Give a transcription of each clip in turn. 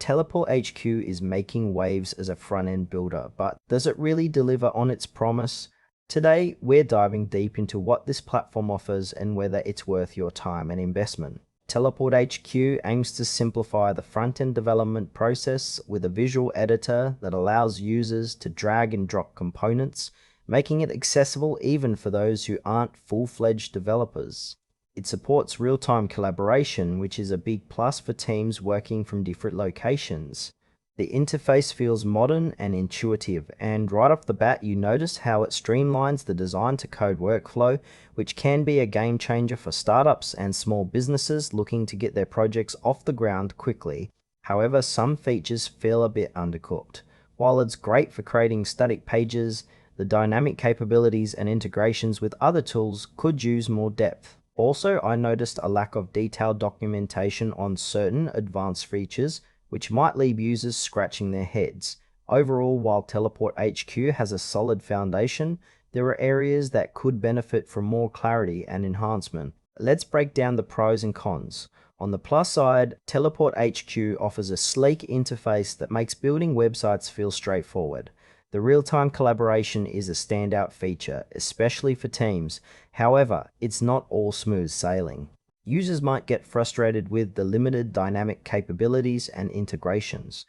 TeleportHQ is making waves as a front-end builder, but does it really deliver on its promise? Today, we're diving deep into what this platform offers and whether it's worth your time and investment. TeleportHQ aims to simplify the front-end development process with a visual editor that allows users to drag and drop components, making it accessible even for those who aren't full-fledged developers. It supports real-time collaboration, which is a big plus for teams working from different locations. The interface feels modern and intuitive, and right off the bat you notice how it streamlines the design-to-code workflow, which can be a game changer for startups and small businesses looking to get their projects off the ground quickly. However, some features feel a bit undercooked. While it's great for creating static pages, the dynamic capabilities and integrations with other tools could use more depth. Also, I noticed a lack of detailed documentation on certain advanced features, which might leave users scratching their heads. Overall, while TeleportHQ has a solid foundation, there are areas that could benefit from more clarity and enhancement. Let's break down the pros and cons. On the plus side, TeleportHQ offers a sleek interface that makes building websites feel straightforward. The real-time collaboration is a standout feature, especially for teams. However, it's not all smooth sailing. Users might get frustrated with the limited dynamic capabilities and integrations.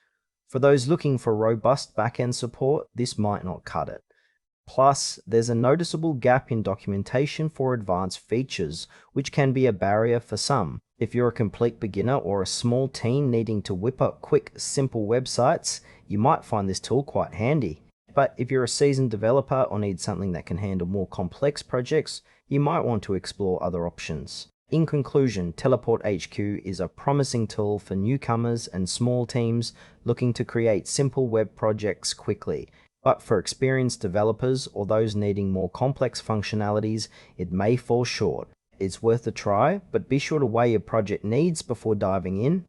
For those looking for robust backend support, this might not cut it. Plus, there's a noticeable gap in documentation for advanced features, which can be a barrier for some. If you're a complete beginner or a small team needing to whip up quick, simple websites, you might find this tool quite handy. But if you're a seasoned developer or need something that can handle more complex projects, you might want to explore other options. In conclusion, TeleportHQ is a promising tool for newcomers and small teams looking to create simple web projects quickly. But for experienced developers or those needing more complex functionalities, it may fall short. It's worth a try, but be sure to weigh your project needs before diving in.